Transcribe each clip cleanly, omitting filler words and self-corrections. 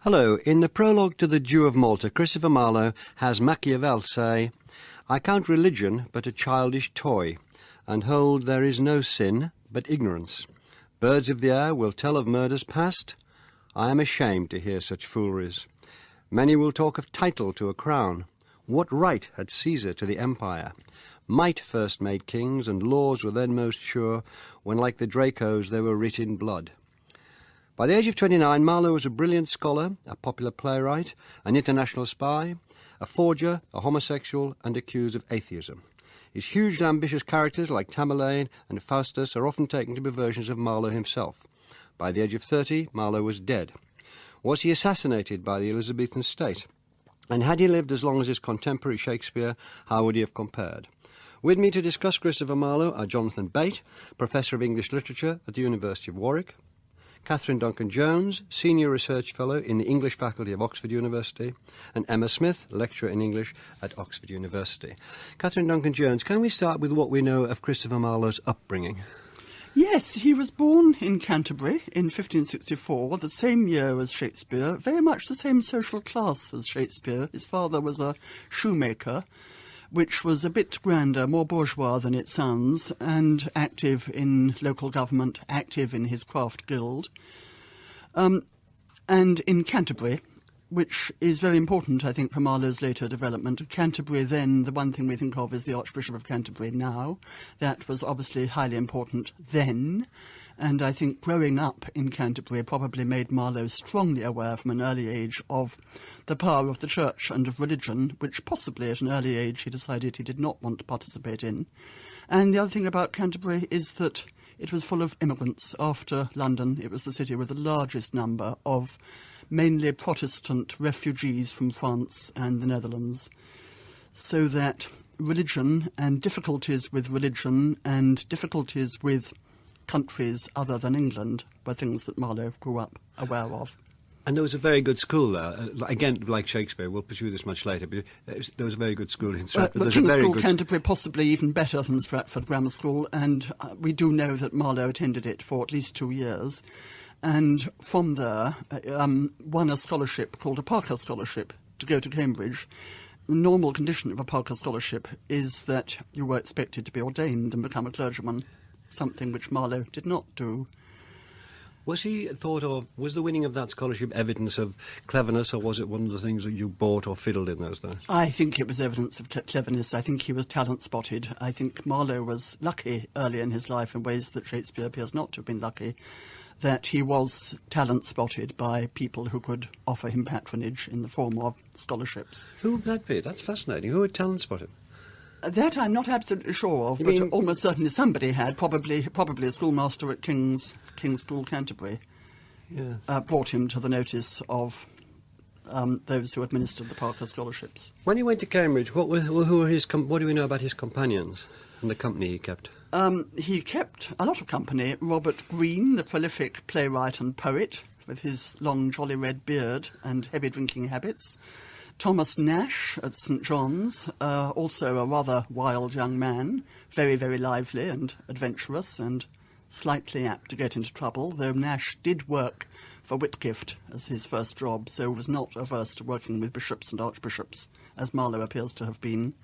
Hello. In the prologue to the Jew of Malta, Christopher Marlowe has Machiavel say, "I count religion but a childish toy, and hold there is no sin but ignorance. Birds of the air will tell of murders past. I am ashamed to hear such fooleries. Many will talk of title to a crown. What right had Caesar to the empire? Might first made kings, and laws were then most sure, when like the Dracos they were writ in blood." By the age of 29, Marlowe was a brilliant scholar, a popular playwright, an international spy, a forger, a homosexual, and accused of atheism. His hugely ambitious characters, like Tamburlaine and Faustus, are often taken to be versions of Marlowe himself. By the age of 30, Marlowe was dead. Was he assassinated by the Elizabethan state? And had he lived as long as his contemporary Shakespeare, how would he have compared? With me to discuss Christopher Marlowe are Jonathan Bate, Professor of English Literature at the University of Warwick, Catherine Duncan-Jones, Senior Research Fellow in the English Faculty of Oxford University, and Emma Smith, Lecturer in English at Oxford University. Catherine Duncan-Jones, can we start with what we know of Christopher Marlowe's upbringing? Yes, he was born in Canterbury in 1564, the same year as Shakespeare, very much the same social class as Shakespeare. His father was a shoemaker, which was a bit grander, more bourgeois than it sounds, and active in local government, active in his craft guild. And in Canterbury, which is very important, I think, for Marlowe's later development. Canterbury then, the one thing we think of is the Archbishop of Canterbury now. That was obviously highly important then. And I think growing up in Canterbury probably made Marlowe strongly aware from an early age of the power of the church and of religion, which possibly at an early age he decided he did not want to participate in. And the other thing about Canterbury is that it was full of immigrants. After London, it was the city with the largest number of mainly Protestant refugees from France and the Netherlands. So that religion and difficulties with religion and difficulties with countries other than England were things that Marlowe grew up aware of. And there was a very good school there. Again, like Shakespeare, we'll pursue this much later, but there was a very good school in Stratford. But King's School, Canterbury, possibly even better than Stratford Grammar School, and we do know that Marlowe attended it for at least 2 years. And from there, won a scholarship called a Parker Scholarship to go to Cambridge. The normal condition of a Parker Scholarship is that you were expected to be ordained and become a clergyman, something which Marlowe did not do. Was he thought of, was the winning of that scholarship evidence of cleverness, or was it one of the things that you bought or fiddled in those days? I think it was evidence of cleverness. I think he was talent-spotted. I think Marlowe was lucky early in his life in ways that Shakespeare appears not to have been lucky, that he was talent-spotted by people who could offer him patronage in the form of scholarships. Who would that be? That's fascinating. Who would talent-spot him? That I'm not absolutely sure of, but almost certainly somebody had, probably a schoolmaster at King's School, Canterbury, brought him to the notice of those who administered the Parker Scholarships. When he went to Cambridge, what do we know about his companions and the company he kept? He kept a lot of company. Robert Greene, the prolific playwright and poet, with his long jolly red beard and heavy drinking habits. Thomas Nash at St John's, also a rather wild young man, very, very lively and adventurous and slightly apt to get into trouble, though Nash did work for Whitgift as his first job, so was not averse to working with bishops and archbishops, as Marlowe appears to have been.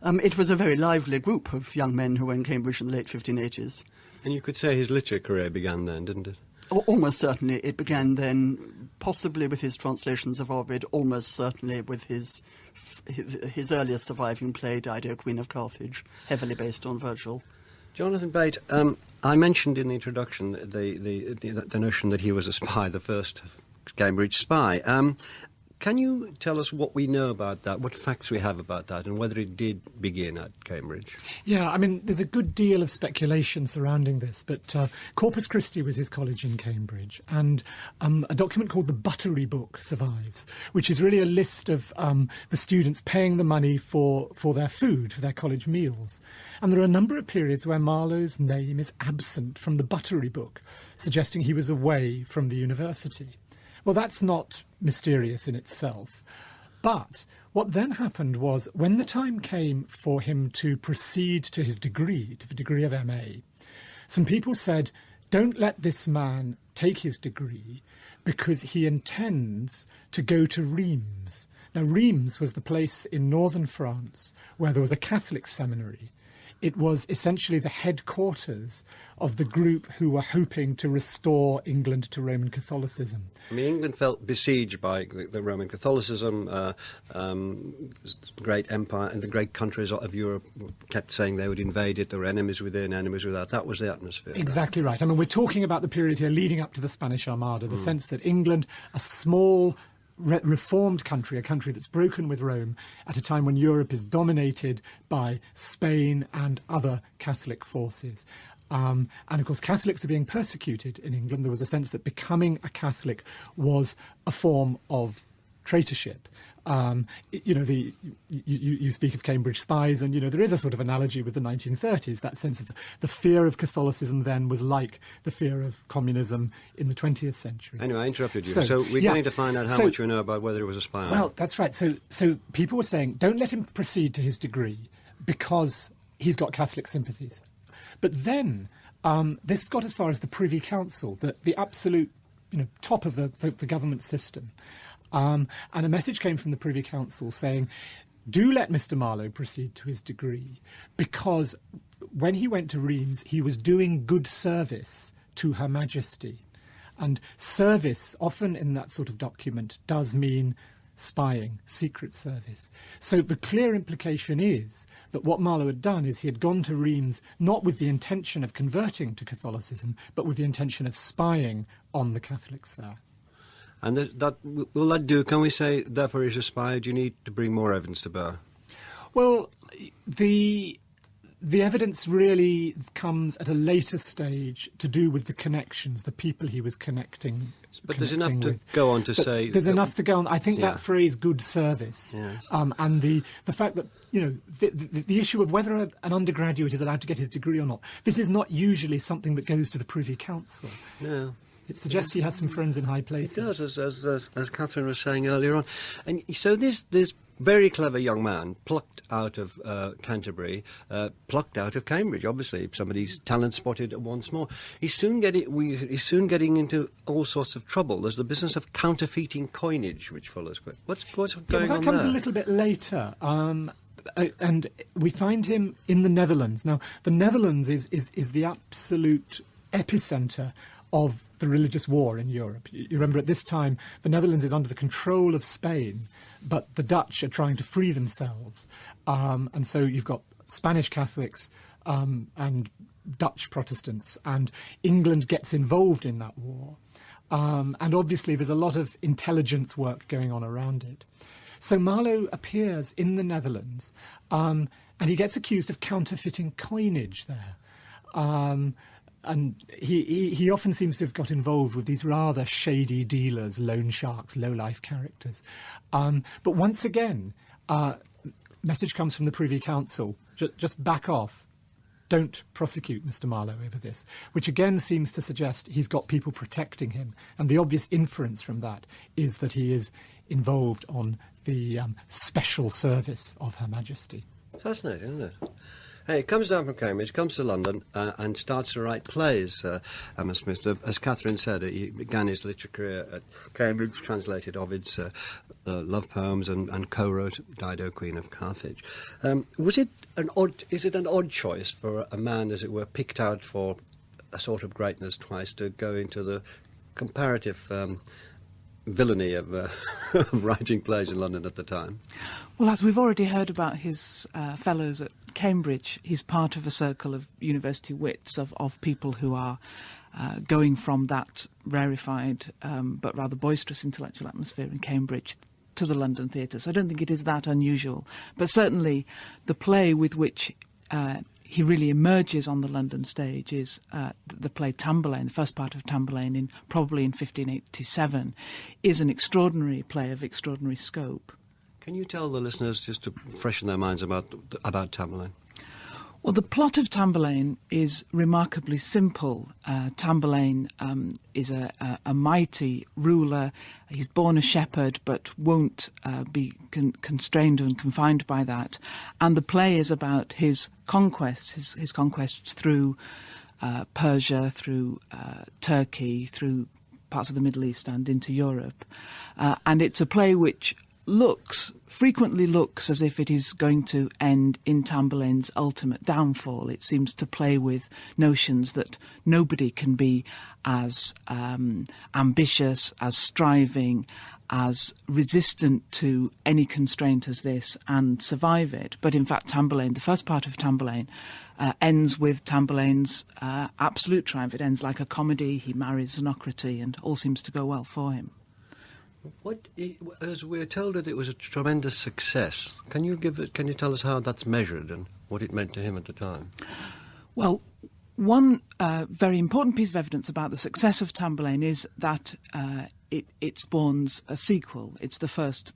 It was a very lively group of young men who were in Cambridge in the late 1580s. And you could say his literary career began then, didn't it? Almost certainly it began then, possibly with his translations of Ovid, almost certainly with his earliest surviving play, Dido, Queen of Carthage, heavily based on Virgil. Jonathan Bate, I mentioned in the introduction the notion that he was a spy, the first Cambridge spy. Can you tell us what we know about that, what facts we have about that, and whether it did begin at Cambridge? Yeah, I mean, there's a good deal of speculation surrounding this, but Corpus Christi was his college in Cambridge, and a document called the Buttery Book survives, which is really a list of the students paying the money for their food, for their college meals. And there are a number of periods where Marlowe's name is absent from the Buttery Book, suggesting he was away from the university. Well, that's not mysterious in itself. But what then happened was, when the time came for him to proceed to his degree, to the degree of MA, some people said, don't let this man take his degree, because he intends to go to Rheims. Now, Rheims was the place in northern France where there was a Catholic seminary. It was essentially the headquarters of the group who were hoping to restore England to Roman Catholicism. I mean, England felt besieged by the Roman Catholicism. Great empire and the great countries of Europe kept saying they would invade it. There were enemies within, enemies without. That was the atmosphere. Exactly right. I mean, we're talking about the period here leading up to the Spanish Armada, the sense that England, a small reformed country, a country that's broken with Rome, at a time when Europe is dominated by Spain and other Catholic forces. And of course, Catholics are being persecuted in England. There was a sense that becoming a Catholic was a form of traitorship. You speak of Cambridge spies, and there is a sort of analogy with the 1930s. That sense of the fear of Catholicism then was like the fear of communism in the 20th century. Anyway, I interrupted you. So we're going to find out how much we know about whether it was a spy. Well, that's right. So people were saying, don't let him proceed to his degree because he's got Catholic sympathies. But then this got as far as the Privy Council, the absolute top of the government system. And a message came from the Privy Council saying, do let Mr. Marlowe proceed to his degree, because when he went to Rheims, he was doing good service to Her Majesty. And service, often in that sort of document, does mean spying, secret service. So the clear implication is that what Marlowe had done is he had gone to Rheims not with the intention of converting to Catholicism, but with the intention of spying on the Catholics there. And will that do? Can we say, therefore, he's a spy? Do you need to bring more evidence to bear? Well, the evidence really comes at a later stage to do with the connections, the people he was connecting. But there's enough to go on to say. There's enough to go on. I think that phrase, good service, yes. And the fact that, the issue of whether an undergraduate is allowed to get his degree or not, this is not usually something that goes to the Privy Council. No. It suggests he has some friends in high places. It does, as Catherine was saying earlier on. And so this very clever young man, plucked out of Canterbury, plucked out of Cambridge, obviously, somebody's talent spotted once more. He's soon getting into all sorts of trouble. There's the business of counterfeiting coinage, which follows. What's going on there? That comes a little bit later. And we find him in the Netherlands. Now, the Netherlands is the absolute epicentre of the religious war in Europe. You remember at this time, the Netherlands is under the control of Spain, but the Dutch are trying to free themselves. And so you've got Spanish Catholics and Dutch Protestants, and England gets involved in that war. And obviously there's a lot of intelligence work going on around it. So Marlowe appears in the Netherlands, and he gets accused of counterfeiting coinage there. And he often seems to have got involved with these rather shady dealers, loan sharks, low-life characters. But once again, message comes from the Privy Council, just back off. Don't prosecute Mr. Marlowe over this, which again seems to suggest he's got people protecting him. And the obvious inference from that is that he is involved on the special service of Her Majesty. Fascinating, isn't it? Hey, he comes down from Cambridge, comes to London, and starts to write plays. Emma Smith, as Catherine said, he began his literary career at Cambridge, translated Ovid's love poems, and co-wrote Dido, Queen of Carthage. Is it an odd choice for a man, as it were, picked out for a sort of greatness twice, to go into the comparative villainy of writing plays in London at the time? Well, as we've already heard about his fellows at Cambridge, he's part of a circle of university wits, of people who are going from that rarefied but rather boisterous intellectual atmosphere in Cambridge to the London theatre. So I don't think it is that unusual. But certainly the play with which he really emerges on the London stage is the play Tamburlaine, the first part of Tamburlaine, probably in 1587, is an extraordinary play of extraordinary scope. Can you tell the listeners, just to freshen their minds, about Tamburlaine? Well, the plot of Tamburlaine is remarkably simple. Tamburlaine is a mighty ruler. He's born a shepherd, but won't be constrained and confined by that. And the play is about his conquests, his conquests through Persia, through Turkey, through parts of the Middle East and into Europe. And it's a play which frequently looks as if it is going to end in Tamburlaine's ultimate downfall. It seems to play with notions that nobody can be as ambitious, as striving, as resistant to any constraint as this and survive it. But in fact, Tamburlaine, the first part of Tamburlaine, ends with Tamburlaine's absolute triumph. It ends like a comedy. He marries Xenocrate and all seems to go well for him. As we're told that it was a tremendous success, can you tell us how that's measured and what it meant to him at the time? Well, one very important piece of evidence about the success of Tamburlaine is that it spawns a sequel. It's the first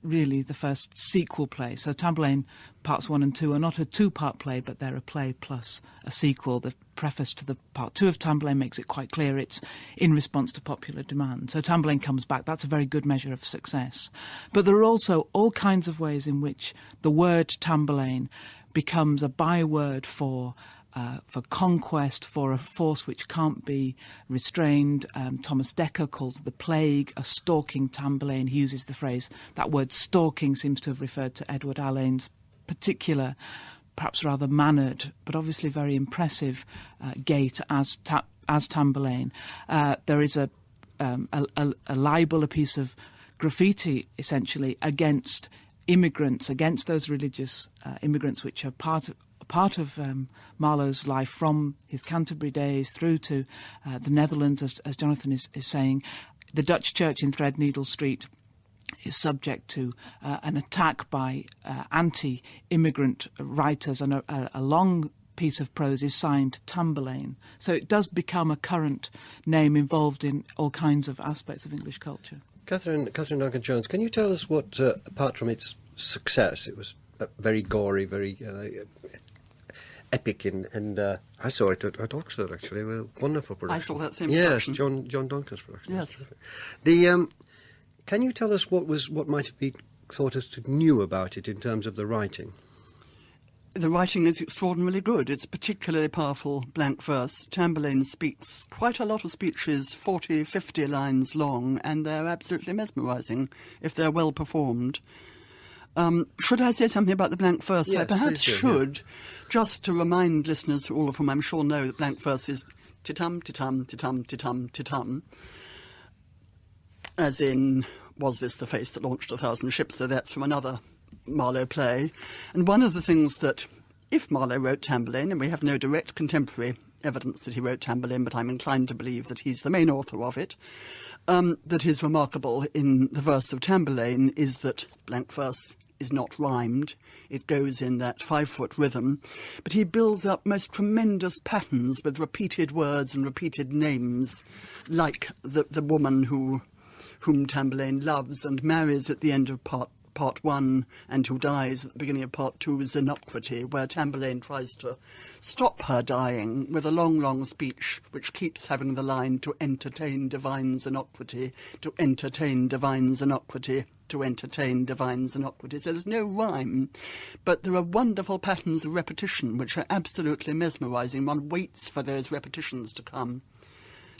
sequel play. So Tamburlaine parts 1 and 2 are not a two-part play, but they're a play plus a sequel. The preface to the part 2 of Tamburlaine makes it quite clear it's in response to popular demand. So Tamburlaine comes back. That's a very good measure of success. But there are also all kinds of ways in which the word Tamburlaine becomes a byword for conquest, for a force which can't be restrained. Thomas Dekker calls the plague a stalking Tamburlaine. He uses the phrase, that word stalking seems to have referred to Edward Allain's particular, perhaps rather mannered, but obviously very impressive gait as Tamburlaine. There is a libel, a piece of graffiti, essentially, against immigrants, against those religious immigrants which are part of Marlowe's life from his Canterbury days through to the Netherlands, as Jonathan is saying. The Dutch church in Threadneedle Street is subject to an attack by anti-immigrant writers, and a long piece of prose is signed Tamburlaine. So it does become a current name involved in all kinds of aspects of English culture. Catherine Duncan-Jones, can you tell us what, apart from its success, it was very gory, very epic, and I saw it at Oxford, actually. A wonderful production. I saw that same production. Yes, John Duncan's production. Yes. Can you tell us what might have been thought as new about it in terms of the writing? The writing is extraordinarily good. It's particularly powerful blank verse. Tamburlaine speaks quite a lot of speeches, 40, 50 lines long, and they're absolutely mesmerising if they're well performed. Should I say something about the blank verse? Yes, I perhaps should, yeah. Just to remind listeners, all of whom I'm sure know that blank verse is titum, titum, titum, titum, titum, as in, was this the face that launched 1,000 ships? Though that's from another Marlowe play. And one of the things that, if Marlowe wrote Tamburlaine, and we have no direct contemporary evidence that he wrote Tamburlaine, but I'm inclined to believe that he's the main author of it, that is remarkable in the verse of Tamburlaine is that blank verse is not rhymed. It goes in that 5-foot rhythm, but he builds up most tremendous patterns with repeated words and repeated names, like the woman whom Tamburlaine loves and marries at the end of part 1 and who dies at the beginning of part 2 is Xenocrate, where Tamburlaine tries to stop her dying with a long, long speech which keeps having the line to entertain divine Xenocrate, to entertain divine Xenocrate, to entertain divine Xenocrate. So there's no rhyme, but there are wonderful patterns of repetition which are absolutely mesmerising. One waits for those repetitions to come.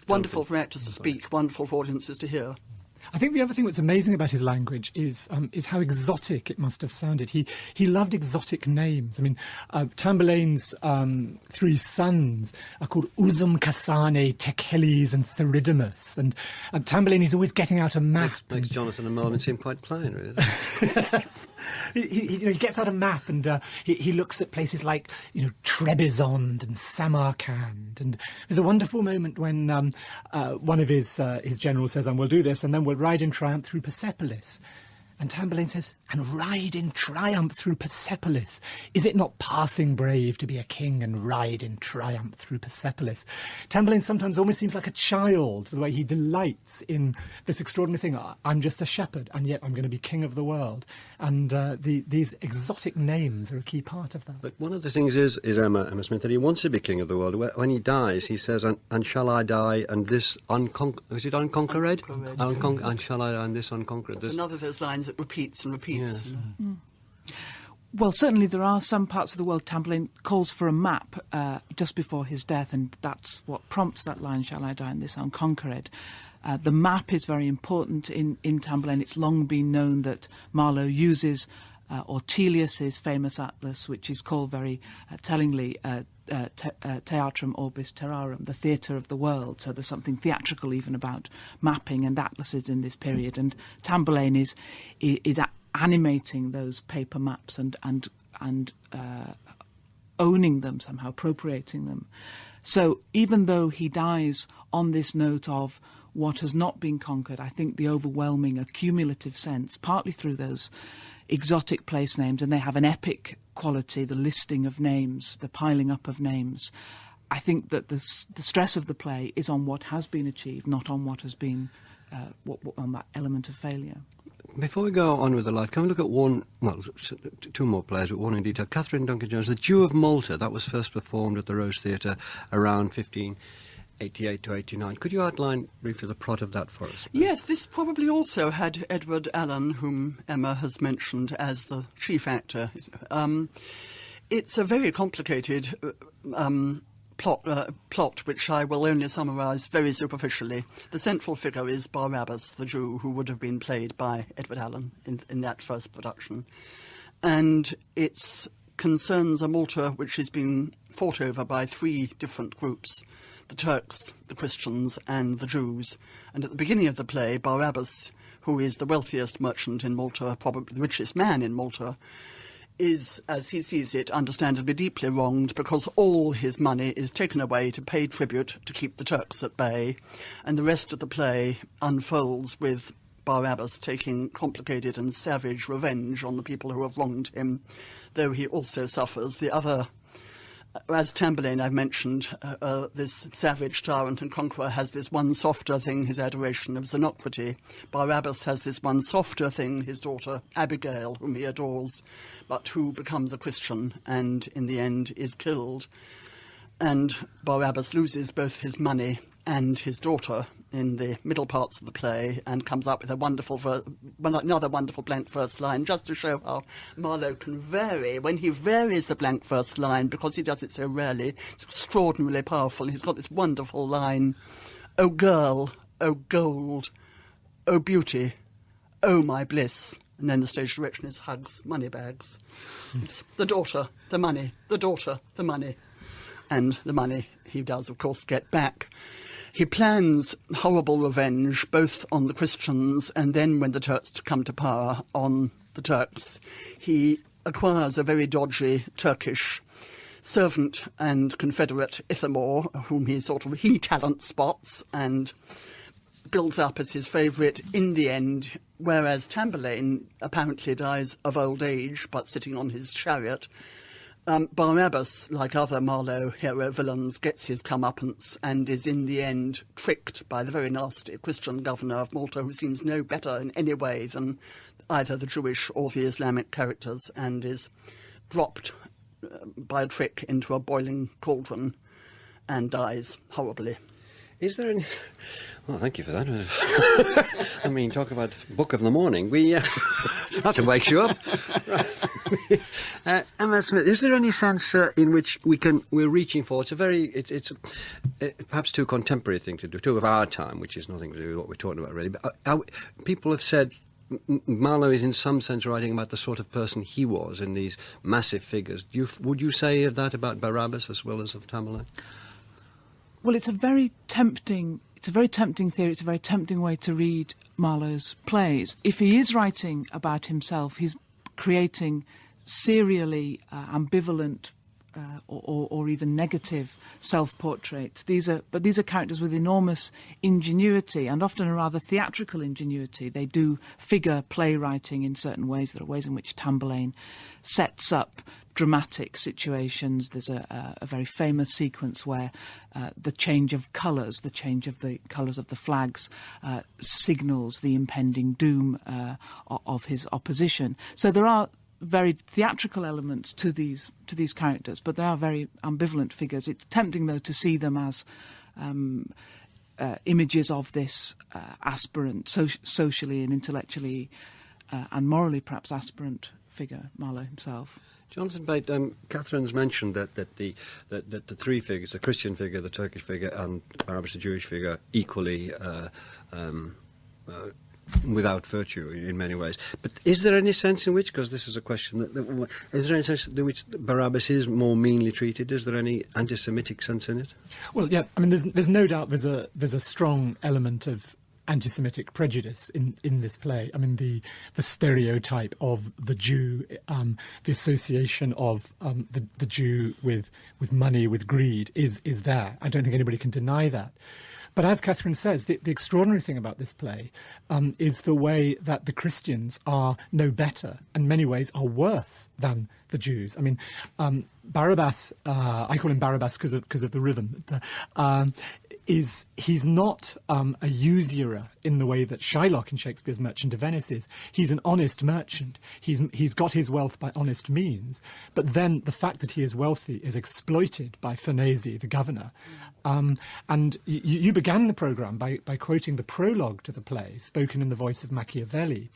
Wonderful for actors to speak, wonderful for audiences to hear. I think the other thing that's amazing about his language is how exotic it must have sounded. He loved exotic names. I mean, Tamburlaine's 3 sons are called Uzum, Cassane, Techeles and Theridamus. And Tamburlaine is always getting out a map. Makes Jonathan and Marvin seem quite plain, really. Yes. He gets out a map and he looks at places like, Trebizond and Samarkand. And there's a wonderful moment when one of his generals says, we'll do this, and then we'll ride in triumph through Persepolis. And Tamburlaine says, and ride in triumph through Persepolis. Is it not passing brave to be a king and ride in triumph through Persepolis? Tamburlaine sometimes almost seems like a child, the way he delights in this extraordinary thing. I'm just a shepherd, and yet I'm going to be king of the world. And these exotic names are a key part of that. But one of the things is Emma Smith, that he wants to be king of the world. When he dies, he says, and shall I die, and this is it unconquered? And shall I die, and this unconquered? That's another of those lines that repeats and repeats. Yeah. Well, certainly there are some parts of the world Tamburlaine calls for a map just before his death, and that's what prompts that line, shall I die in this unconquered. The map is very important in Tamburlaine. It's long been known that Marlowe uses Ortelius's famous atlas, which is called very tellingly Theatrum Orbis Terrarum, the theatre of the world. So there's something theatrical even about mapping and atlases in this period. And Tamburlaine is animating those paper maps and owning them somehow, appropriating them. So even though he dies on this note of what has not been conquered, I think the overwhelming accumulative sense, partly through those exotic place names, and they have an epic quality, the listing of names, the piling up of names. I think that the stress of the play is on what has been achieved, not on what has been, on that element of failure. Before we go on with the life, can we look at two more plays, but one in detail. Catherine Duncan-Jones, The Jew of Malta, that was first performed at the Rose Theatre around 1588 to 89. Could you outline briefly the plot of that for us? Yes, this probably also had Edward Allen, whom Emma has mentioned, as the chief actor. It's a very complicated plot which I will only summarise very superficially. The central figure is Barabbas, the Jew, who would have been played by Edward Allen in that first production. And it concerns a Malta which is being fought over by three different groups: the Turks, the Christians and the Jews. And at the beginning of the play, Barabbas, who is the wealthiest merchant in Malta, probably the richest man in Malta, is, as he sees it, understandably deeply wronged because all his money is taken away to pay tribute to keep the Turks at bay. And the rest of the play unfolds with Barabbas taking complicated and savage revenge on the people who have wronged him, though he also suffers the other. As Tamburlaine, I've mentioned, this savage tyrant and conqueror has this one softer thing, his adoration of Xenocrate. Barabbas has this one softer thing, his daughter Abigail, whom he adores, but who becomes a Christian and in the end is killed. And Barabbas loses both his money and his daughter in the middle parts of the play, and comes up with another wonderful blank first line, just to show how Marlowe can vary. When he varies the blank first line, because he does it so rarely, it's extraordinarily powerful. He's got this wonderful line: "O girl, O gold, O beauty, O my bliss." And then the stage direction is hugs, money bags. It's the daughter, the money, the daughter, the money. And the money he does, of course, get back. He plans horrible revenge, both on the Christians and then, when the Turks come to power, on the Turks. He acquires a very dodgy Turkish servant and confederate, Ithamore, whom he talent spots and builds up as his favourite in the end, whereas Tamburlaine apparently dies of old age, but sitting on his chariot. Barabbas, like other Marlowe hero villains, gets his comeuppance and is in the end tricked by the very nasty Christian governor of Malta, who seems no better in any way than either the Jewish or the Islamic characters, and is dropped by a trick into a boiling cauldron and dies horribly. Is there any... Well, thank you for that. I mean, talk about book of the morning. That wakes you up. Right. Emma Smith, is there any sense in which we're reaching for? It's perhaps too contemporary thing to do, too of our time, which is nothing to do with what we're talking about really. But people have said Marlowe is in some sense writing about the sort of person he was in these massive figures. Would you say that about Barabbas as well as of Tamburlaine? Well, it's a very tempting theory. It's a very tempting way to read Marlowe's plays. If he is writing about himself, he's creating serially ambivalent or even negative self-portraits. These are characters with enormous ingenuity, and often a rather theatrical ingenuity. They do figure playwriting in certain ways. There are ways in which Tamburlaine sets up dramatic situations. There's a very famous sequence where the change of colours, the change of the colours of the flags, signals the impending doom of his opposition. So there are very theatrical elements to these characters, but they are very ambivalent figures. It's tempting, though, to see them as images of this aspirant, socially and intellectually and morally perhaps aspirant figure, Marlowe himself. Jonathan Bate, Catherine's mentioned that the three figures, the Christian figure, the Turkish figure, and Barabbas, the Jewish figure, equally without virtue in many ways. But is there any sense in which, because this is a question, is there any sense in which Barabbas is more meanly treated? Is there any anti-Semitic sense in it? Well, yeah, I mean, there's no doubt there's a strong element of anti-Semitic prejudice in this play. I mean, the stereotype of the Jew, the association of the Jew with money, with greed, is there. I don't think anybody can deny that. But as Catherine says, the extraordinary thing about this play is the way that the Christians are no better, and in many ways are worse than the Jews. I mean, Barabbas, I call him Barabbas because of the rhythm, he's not a usurer in the way that Shylock in Shakespeare's Merchant of Venice is. He's an honest merchant. He's got his wealth by honest means. But then the fact that he is wealthy is exploited by Farnese, the governor. And you began the programme by quoting the prologue to the play, spoken in the voice of Machiavelli.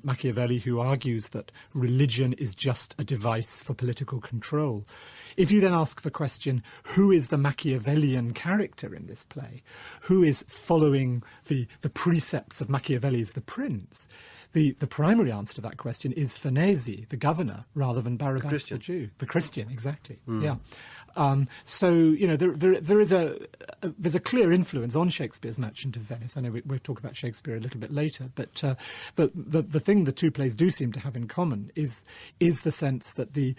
Machiavelli, who argues that religion is just a device for political control. If you then ask the question, who is the Machiavellian character in this play? Who is following the precepts of Machiavelli's The Prince? The primary answer to that question is Farnese, the governor, rather than Barabbas the Jew. The Christian, exactly, yeah. So, you know, there's a clear influence on Shakespeare's Merchant of Venice. I know we'll talk about Shakespeare a little bit later, but the thing the two plays do seem to have in common is the sense that the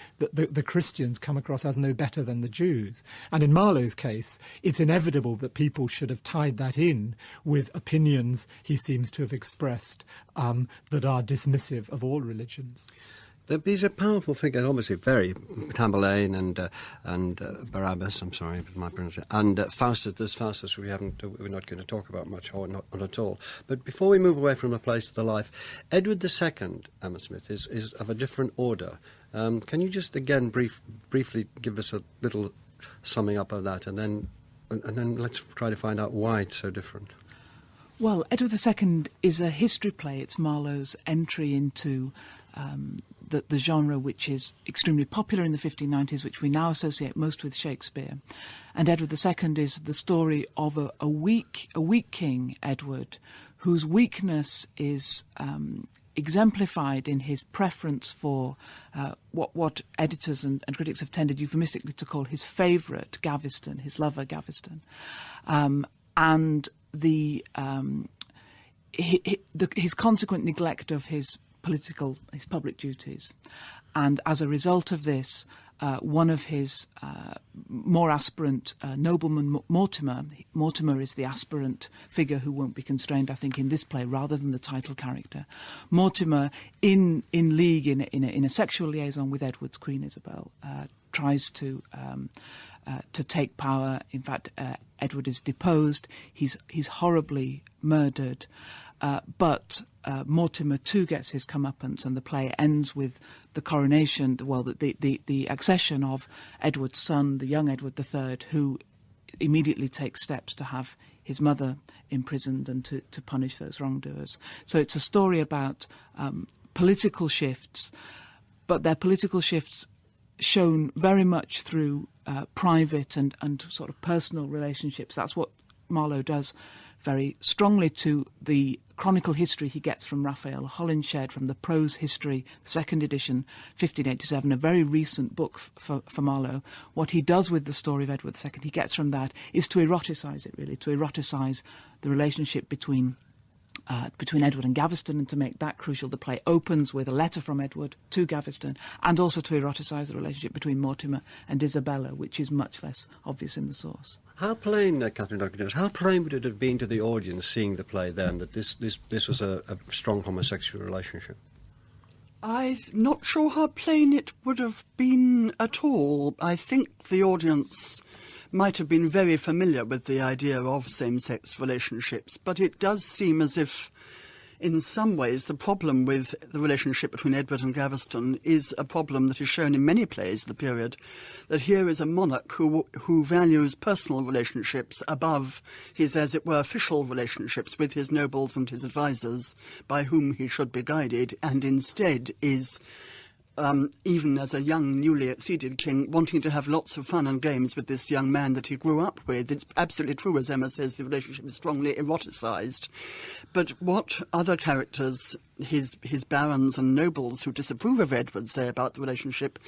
Christians come across as no better than the Jews. And in Marlowe's case, it's inevitable that people should have tied that in with opinions he seems to have expressed that are dismissive of all religions. He's a powerful figure, obviously, very Tamburlaine and Barabbas. I'm sorry, my pronunciation. And Faustus. There's Faustus. We're not going to talk about much, or not at all. But before we move away from the place to the life, Edward II, Emma Smith, is of a different order. Can you just again briefly give us a little summing up of that, and then let's try to find out why it's so different. Well, Edward II is a history play. It's Marlowe's entry into the genre which is extremely popular in the 1590s, which we now associate most with Shakespeare. And Edward II is the story of a weak king, Edward, whose weakness is exemplified in his preference for what editors and critics have tended euphemistically to call his favourite, Gaveston, his lover, Gaveston. And his consequent neglect of his public duties. And as a result of this, one of his more aspirant noblemen, Mortimer is the aspirant figure who won't be constrained, I think, in this play, rather than the title character. Mortimer, in league, in a sexual liaison with Edward's Queen Isabel, tries to take power. In fact, Edward is deposed. He's horribly murdered. But Mortimer too gets his comeuppance, and the play ends with the coronation, the accession of Edward's son, the young Edward III, who immediately takes steps to have his mother imprisoned and to punish those wrongdoers. So it's a story about political shifts, but they're political shifts shown very much through private and sort of personal relationships. That's what Marlowe does very strongly to the chronicle history he gets from Raphael Holinshed, from the prose history, the second edition, 1587, a very recent book for Marlowe. What he does with the story of Edward II, he gets from that, is to eroticise it, really, to eroticise the relationship between Edward and Gaveston, and to make that crucial, the play opens with a letter from Edward to Gaveston, and also to eroticise the relationship between Mortimer and Isabella, which is much less obvious in the source. How plain, Catherine Duncan, how plain would it have been to the audience seeing the play then that this was a strong homosexual relationship? I'm not sure how plain it would have been at all. I think the audience might have been very familiar with the idea of same-sex relationships, but it does seem as if, in some ways, the problem with the relationship between Edward and Gaveston is a problem that is shown in many plays of the period, that here is a monarch who values personal relationships above his, as it were, official relationships with his nobles and his advisers, by whom he should be guided, and instead is even as a young, newly acceded king, wanting to have lots of fun and games with this young man that he grew up with. It's absolutely true, as Emma says, the relationship is strongly eroticised. But what other characters, his barons and nobles who disapprove of Edward, say about the relationship,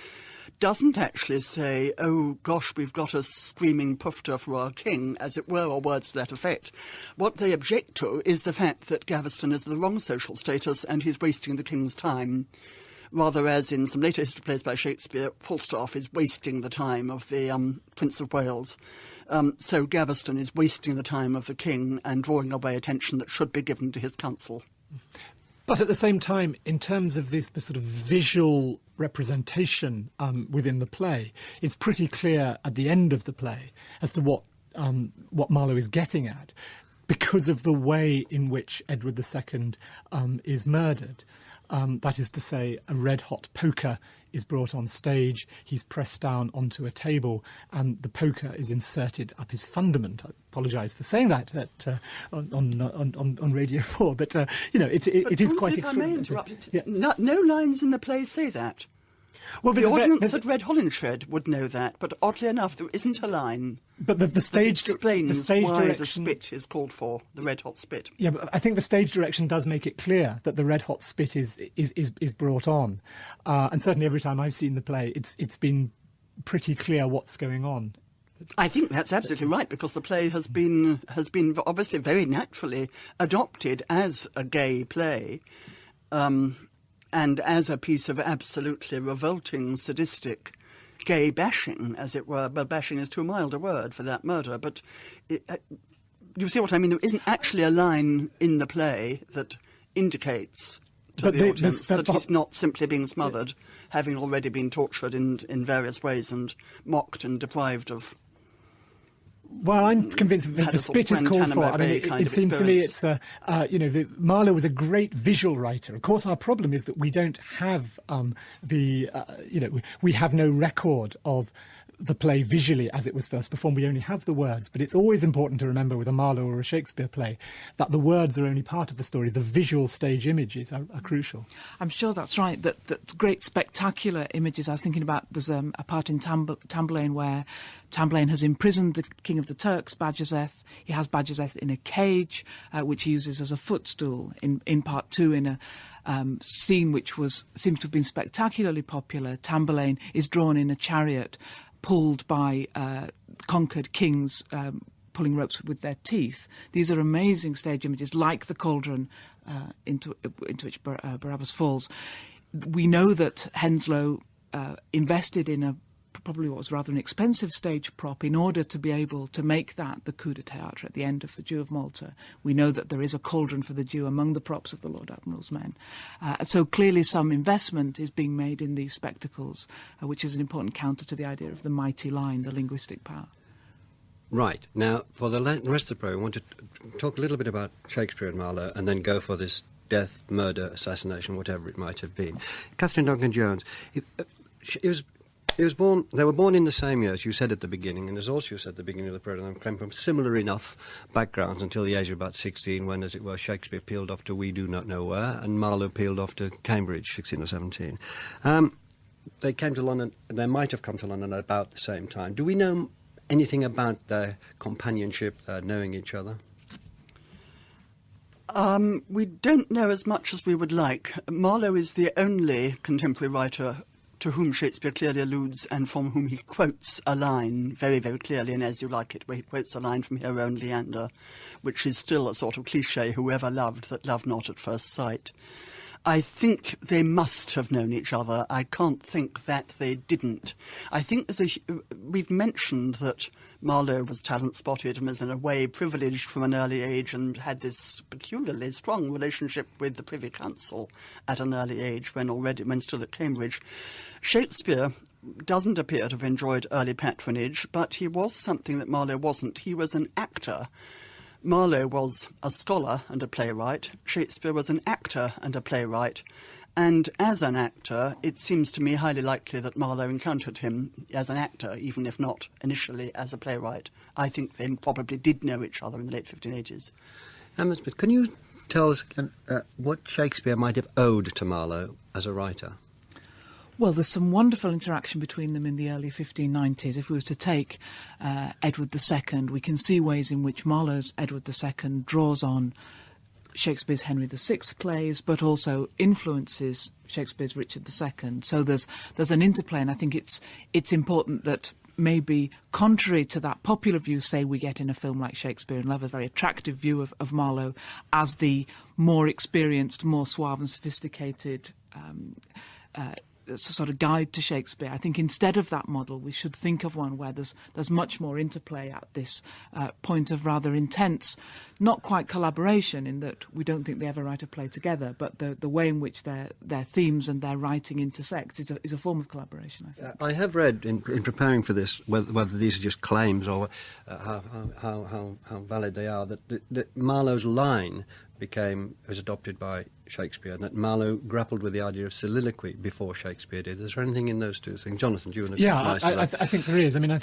doesn't actually say, oh, gosh, we've got a screaming pufter for our king, as it were, or words to that effect. What they object to is the fact that Gaveston is the wrong social status and he's wasting the king's time. Rather, as in some later history plays by Shakespeare, Falstaff is wasting the time of the Prince of Wales. So Gaveston is wasting the time of the king and drawing away attention that should be given to his counsel. But at the same time, in terms of the sort of visual representation within the play, it's pretty clear at the end of the play as to what Marlowe is getting at, because of the way in which Edward II is murdered. That is to say, a red-hot poker is brought on stage, he's pressed down onto a table, and the poker is inserted up his fundament. I apologise for saying that on Radio 4, but, it is quite extraordinary. If I may interrupt, no lines in the play say that. Well, the audience at Red Holinshed would know that, but oddly enough, there isn't a line the stage that explains the stage why direction, the spit is called for, the red-hot spit. Yeah, but I think the stage direction does make it clear that the red-hot spit is brought on. And certainly every time I've seen the play, it's been pretty clear what's going on. I think that's absolutely right, because the play has been obviously very naturally adopted as a gay play. And as a piece of absolutely revolting, sadistic, gay bashing, as it were. But bashing is too mild a word for that murder. But you see what I mean? There isn't actually a line in the play that indicates to the audience that he's not simply being smothered, having already been tortured in various ways and mocked and deprived of... Well, I'm convinced that the spit is called for. I mean, it seems to me it's, Marlowe was a great visual writer. Of course, our problem is that we don't have we have no record of the play visually as it was first performed. We only have the words. But it's always important to remember with a Marlowe or a Shakespeare play that the words are only part of the story. The visual stage images are crucial. I'm sure that's right, that great spectacular images. I was thinking about, there's a part in Tamburlaine where Tamburlaine has imprisoned the King of the Turks, Bajazeth. He has Bajazeth in a cage, which he uses as a footstool. In part 2, in a scene which seems to have been spectacularly popular, Tamburlaine is drawn in a chariot pulled by conquered kings pulling ropes with their teeth. These are amazing stage images, like the cauldron into which Barabbas falls. We know that Henslowe invested in probably what was rather an expensive stage prop in order to be able to make that the coup de théâtre at the end of the Jew of Malta. We know that there is a cauldron for the Jew among the props of the Lord Admiral's men. So clearly some investment is being made in these spectacles, which is an important counter to the idea of the mighty line, the linguistic power. Right. Now, for the rest of the programme, I want to talk a little bit about Shakespeare and Marlowe and then go for this death, murder, assassination, whatever it might have been. Catherine Duncan-Jones, they were born in the same year, as you said at the beginning, and as also you said at the beginning of the programme, came from similar enough backgrounds until the age of about 16, when, as it were, Shakespeare peeled off to we do not know where, and Marlowe peeled off to Cambridge, 16 or 17. They came to London, they might have come to London at about the same time. Do we know anything about their companionship, knowing each other? We don't know as much as we would like. Marlowe is the only contemporary writer to whom Shakespeare clearly alludes and from whom he quotes a line very, very clearly in As You Like It, where he quotes a line from Hero and Leander, which is still a sort of cliché, whoever loved that loved not at first sight. I think they must have known each other. I can't think that they didn't. I think we've mentioned that Marlowe was talent-spotted and was in a way privileged from an early age and had this peculiarly strong relationship with the Privy Council at an early age when still at Cambridge. Shakespeare doesn't appear to have enjoyed early patronage, but he was something that Marlowe wasn't. He was an actor. Marlowe was a scholar and a playwright. Shakespeare was an actor and a playwright. And as an actor, it seems to me highly likely that Marlowe encountered him as an actor, even if not initially as a playwright. I think they probably did know each other in the late 1580s. Emma Smith, can you tell us what Shakespeare might have owed to Marlowe as a writer? Well, there's some wonderful interaction between them in the early 1590s. If we were to take Edward II, we can see ways in which Marlowe's Edward II draws on Shakespeare's Henry VI plays, but also influences Shakespeare's Richard II. So there's an interplay, and I think it's important that maybe contrary to that popular view, say, we get in a film like Shakespeare in Love, a very attractive view of Marlowe as the more experienced, more suave and sophisticated sort of guide to Shakespeare. I think instead of that model, we should think of one where there's much more interplay at this point of rather intense, not quite collaboration in that we don't think they ever write a play together, but the way in which their themes and their writing intersects is a form of collaboration, I think. I have read in preparing for this whether these are just claims or how valid they are, that Marlowe's line was adopted by Shakespeare, and that Marlowe grappled with the idea of soliloquy before Shakespeare did. Is there anything in those two things? Jonathan, do you want to... Yeah, I think there is. I mean,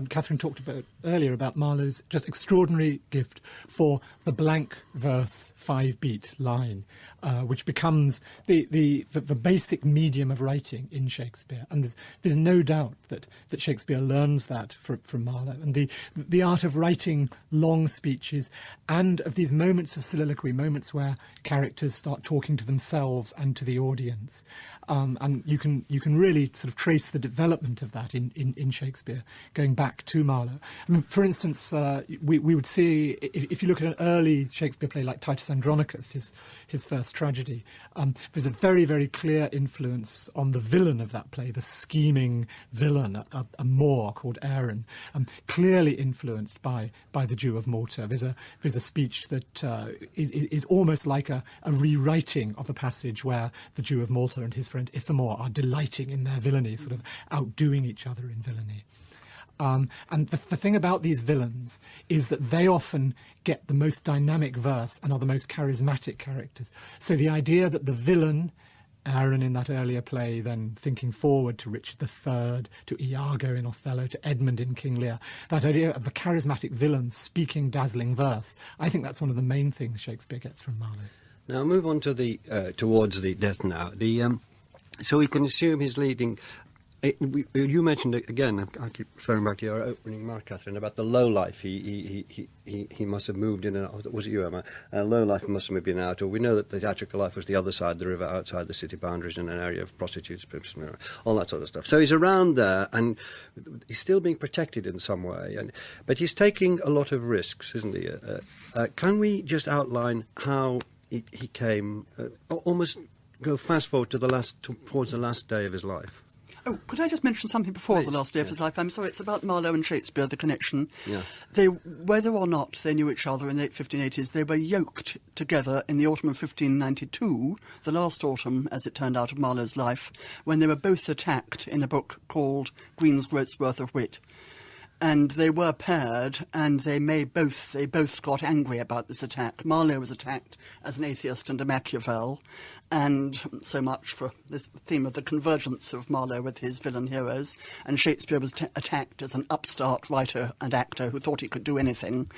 Catherine talked earlier about Marlowe's just extraordinary gift for the blank verse 5-beat line, which becomes the basic medium of writing in Shakespeare. And there's no doubt that Shakespeare learns that from Marlowe. And the art of writing long speeches and of these moments of soliloquy, moments where characters start talking to themselves and to the audience. And you can really sort of trace the development of that in Shakespeare, going back to Marlowe. I mean, for instance, we would see, if you look at an early Shakespeare play like Titus Andronicus, his first tragedy, there's a very, very clear influence on the villain of that play, the scheming villain, a Moor called Aaron, clearly influenced by the Jew of Malta. There's a speech that is almost like a rewriting of a passage where the Jew of Malta and his friend Ithamore are delighting in their villainy, sort of outdoing each other in villainy. And the thing about these villains is that they often get the most dynamic verse and are the most charismatic characters. So the idea that the villain, Aaron in that earlier play, then thinking forward to Richard III, to Iago in Othello, to Edmund in King Lear, that idea of the charismatic villain speaking dazzling verse, I think that's one of the main things Shakespeare gets from Marlowe. Now move on to towards the death now. So we can assume he's leading... You mentioned again. I keep referring back to your opening, Mark, Catherine, about the low life. He must have moved in. Was it you, Emma? Low life must have been out. Or we know that the theatrical life was the other side of the river, outside the city boundaries, in an area of prostitutes, pimps, all that sort of stuff. So he's around there, and he's still being protected in some way. But he's taking a lot of risks, isn't he? Can we just outline how he came? Almost go fast forward to towards the last day of his life. Oh, could I just mention something before the last day of his life? I'm sorry, it's about Marlowe and Shakespeare, the connection. Yeah. Whether or not they knew each other in the late 1580s, they were yoked together in the autumn of 1592, the last autumn, as it turned out, of Marlowe's life, when they were both attacked in a book called Green's Groatsworth of Wit. And they were paired, and they both got angry about this attack. Marlowe was attacked as an atheist and a Machiavel, and so much for this theme of the convergence of Marlowe with his villain heroes. And Shakespeare was attacked as an upstart writer and actor who thought he could do anything.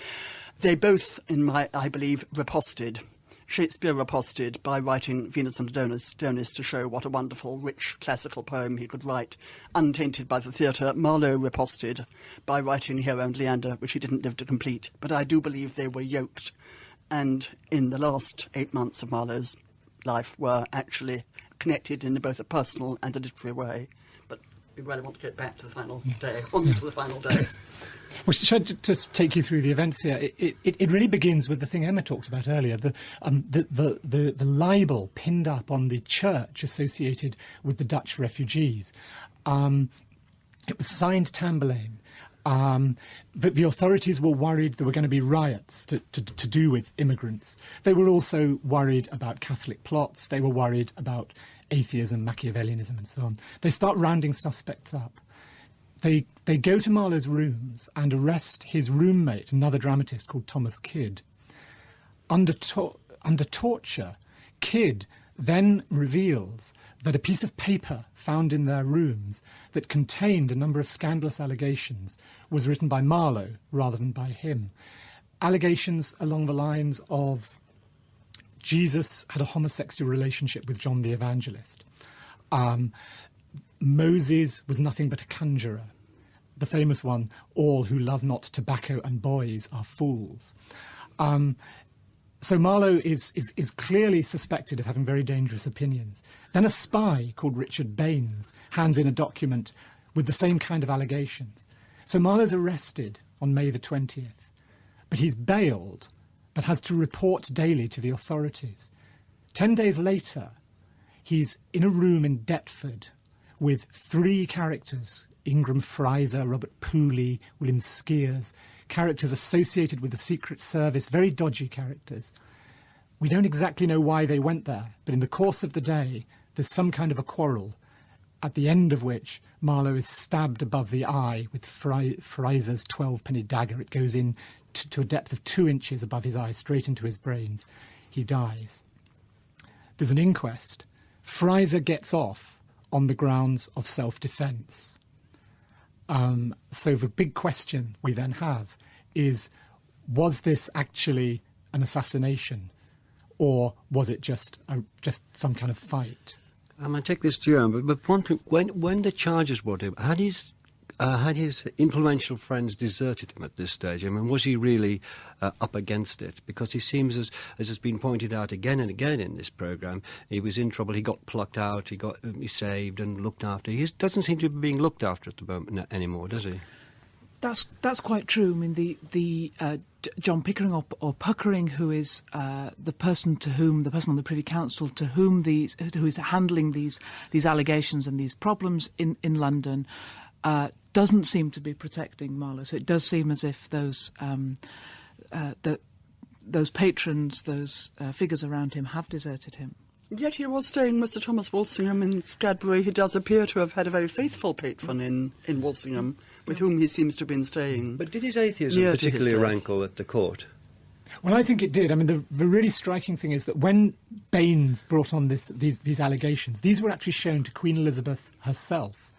They both, I believe, riposted. Shakespeare riposted by writing Venus and Adonis to show what a wonderful, rich, classical poem he could write, untainted by the theatre. Marlowe riposted by writing Hero and Leander, which he didn't live to complete. But I do believe they were yoked, and in the last 8 months of Marlowe's life were actually connected in both a personal and a literary way. But we really want to get back to the final day, on to the final day. Well, should I just take you through the events here? It really begins with the thing Emma talked about earlier, the libel pinned up on the church associated with the Dutch refugees. It was signed Tamburlaine. The authorities were worried there were going to be riots to do with immigrants. They were also worried about Catholic plots. They were worried about atheism, Machiavellianism, and so on. They start rounding suspects up. They go to Marlowe's rooms and arrest his roommate, another dramatist called Thomas Kidd. Under torture, Kidd then reveals that a piece of paper found in their rooms that contained a number of scandalous allegations was written by Marlowe rather than by him. Allegations along the lines of Jesus had a homosexual relationship with John the Evangelist. Moses was nothing but a conjurer. The famous one, all who love not tobacco and boys are fools. So Marlowe is clearly suspected of having very dangerous opinions. Then a spy called Richard Baines hands in a document with the same kind of allegations. So Marlowe's arrested on May the 20th, but he's bailed, but has to report daily to the authorities. 10 days later, he's in a room in Deptford with 3 characters, Ingram Fraser, Robert Pooley, William Skeers, characters associated with the Secret Service, very dodgy characters. We don't exactly know why they went there, but in the course of the day, there's some kind of a quarrel, at the end of which Marlowe is stabbed above the eye with Fraser's 12-penny dagger. It goes in to a depth of 2 inches above his eye, straight into his brains. He dies. There's an inquest. Fraser gets off on the grounds of self-defence. So the big question we then have is, was this actually an assassination, or was it just some kind of fight? I take this to you, but one thing, when the charges brought him, had his influential friends deserted him at this stage? I mean, was he really up against it? Because he seems, as has been pointed out again and again in this programme, he was in trouble, he got plucked out, he saved and looked after. He doesn't seem to be being looked after at the moment anymore, does he? That's quite true. I mean, the John Pickering or Puckering, who is the person on the Privy Council who is handling these allegations and these problems in London, doesn't seem to be protecting Marlowe. So it does seem as if those patrons, those figures around him, have deserted him. Yet he was staying with Sir Thomas Walsingham in Scadbury. He does appear to have had a very faithful patron in Walsingham, with whom he seems to have been staying. But did his atheism particularly rankle at the court? Well, I think it did. I mean, the really striking thing is that when Baines brought on these allegations, these were actually shown to Queen Elizabeth herself.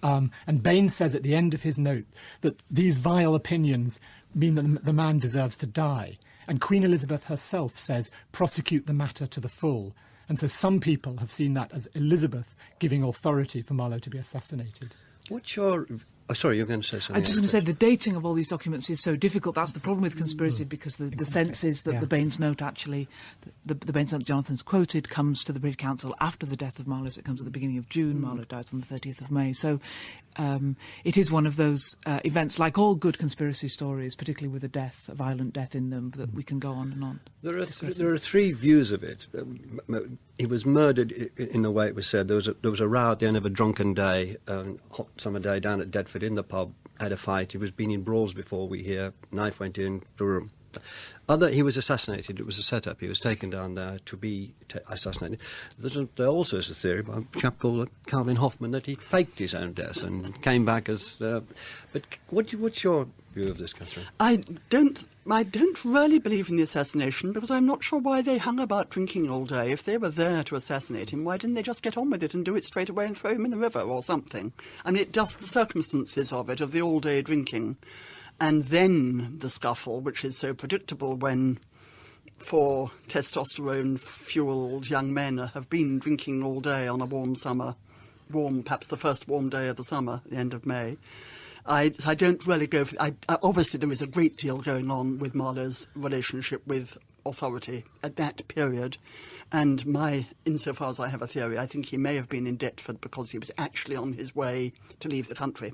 And Baines says at the end of his note that these vile opinions mean that the man deserves to die. And Queen Elizabeth herself says, prosecute the matter to the full. And so some people have seen that as Elizabeth giving authority for Marlowe to be assassinated. What's your... Oh, sorry, you're going to say something. I'm just going to say the dating of all these documents is so difficult. That's the problem with conspiracy, because the sense is that the Baines note actually, the Baines note that Jonathan's quoted, comes to the British Council after the death of Marlowe. So it comes at the beginning of June. Marlowe dies on the 30th of May. So it is one of those events, like all good conspiracy stories, particularly with a violent death in them, that we can go on and on. There are 3 views of it. He was murdered in the way it was said. There was a row at the end of a drunken day, hot summer day down at Deptford in the pub, had a fight. He was been in brawls before, we hear. Knife went in the room. He was assassinated. It was a setup. He was taken down there to be assassinated. There also is a theory by a chap called Calvin Hoffman that he faked his own death and came back as... but what's your view of this, Catherine? I don't really believe in the assassination, because I'm not sure why they hung about drinking all day. If they were there to assassinate him, why didn't they just get on with it and do it straight away and throw him in the river or something? I mean, the circumstances of it, of the all-day drinking, and then the scuffle, which is so predictable when 4 testosterone-fuelled young men have been drinking all day on a perhaps the first warm day of the summer, the end of May. I don't really go for... obviously, there is a great deal going on with Marlowe's relationship with authority at that period. And insofar as I have a theory, I think he may have been in Deptford because he was actually on his way to leave the country.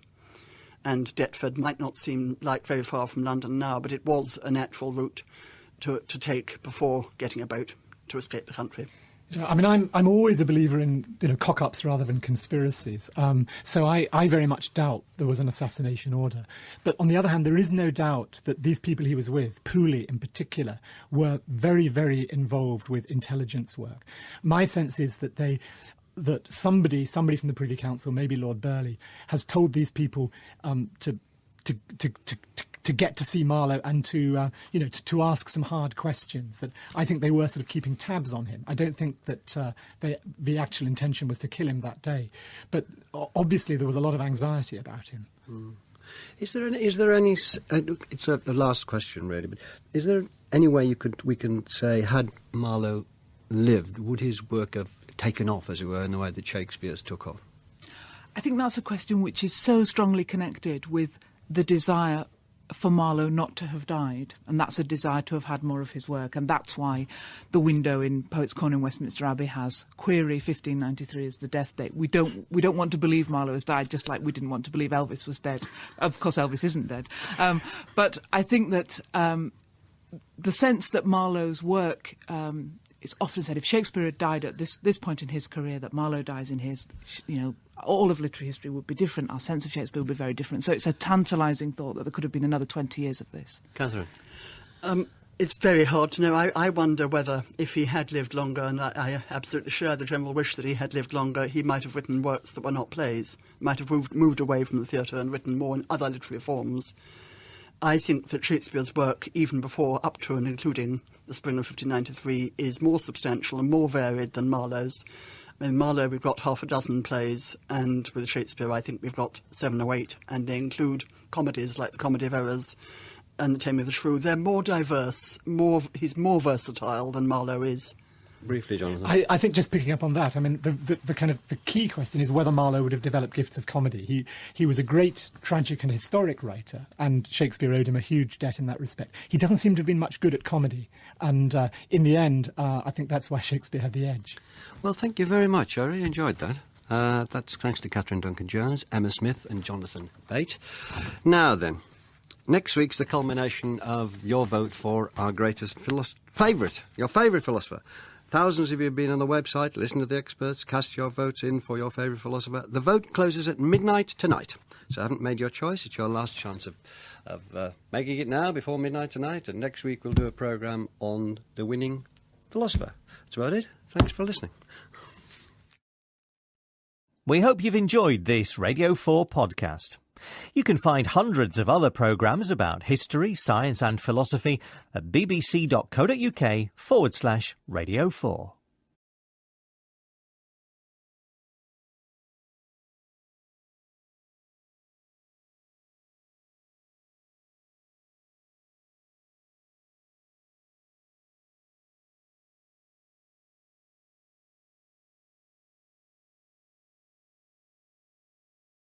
And Deptford might not seem like very far from London now, but it was a natural route to take before getting a boat to escape the country. Yeah, I mean, I'm always a believer in cock-ups rather than conspiracies. So I very much doubt there was an assassination order. But on the other hand, there is no doubt that these people he was with, Pooley in particular, were very, very involved with intelligence work. My sense is that somebody from the Privy Council, maybe Lord Burleigh, has told these people to get to see Marlowe and to ask some hard questions. That I think they were sort of keeping tabs on him. I don't think that the actual intention was to kill him that day, but obviously there was a lot of anxiety about him. Mm. Is there any? It's a last question, really. But is there any way we can say, had Marlowe lived, would his work have taken off, as it were, in the way that Shakespeare's took off? I think that's a question which is so strongly connected with the desire for Marlowe not to have died, and that's a desire to have had more of his work, and that's why the window in Poets' Corner in Westminster Abbey has query 1593 as the death date. We don't want to believe Marlowe has died, just like we didn't want to believe Elvis was dead. Of course, Elvis isn't dead, but I think that the sense that Marlowe's work. It's often said if Shakespeare had died at this point in his career, that Marlowe dies in his, all of literary history would be different. Our sense of Shakespeare would be very different. So it's a tantalising thought that there could have been another 20 years of this. Catherine? It's very hard to know. I wonder whether if he had lived longer, and I absolutely share the general wish that he had lived longer, he might have written works that were not plays, might have moved away from the theatre and written more in other literary forms. I think that Shakespeare's work, even before, up to and including the spring of 1593, is more substantial and more varied than Marlowe's. In Marlowe we've got half a dozen plays, and with Shakespeare I think we've got 7 or 8, and they include comedies like the Comedy of Errors and the Taming of the Shrew. They're more diverse, he's more versatile than Marlowe is. Briefly, Jonathan. I think just picking up on that, I mean, the kind of the key question is whether Marlowe would have developed gifts of comedy. He was a great tragic and historic writer, and Shakespeare owed him a huge debt in that respect. He doesn't seem to have been much good at comedy, and in the end, I think that's why Shakespeare had the edge. Well, thank you very much. I really enjoyed that. That's thanks to Catherine Duncan-Jones, Emma Smith and Jonathan Bate. Now then, next week's the culmination of your vote for our greatest your favourite philosopher. Thousands of you have been on the website, listened to the experts, cast your votes in for your favourite philosopher. The vote closes at midnight tonight. So I haven't made your choice. It's your last chance of making it now before midnight tonight. And next week we'll do a programme on the winning philosopher. That's about it. Thanks for listening. We hope you've enjoyed this Radio 4 podcast. You can find hundreds of other programmes about history, science and philosophy at bbc.co.uk/Radio 4.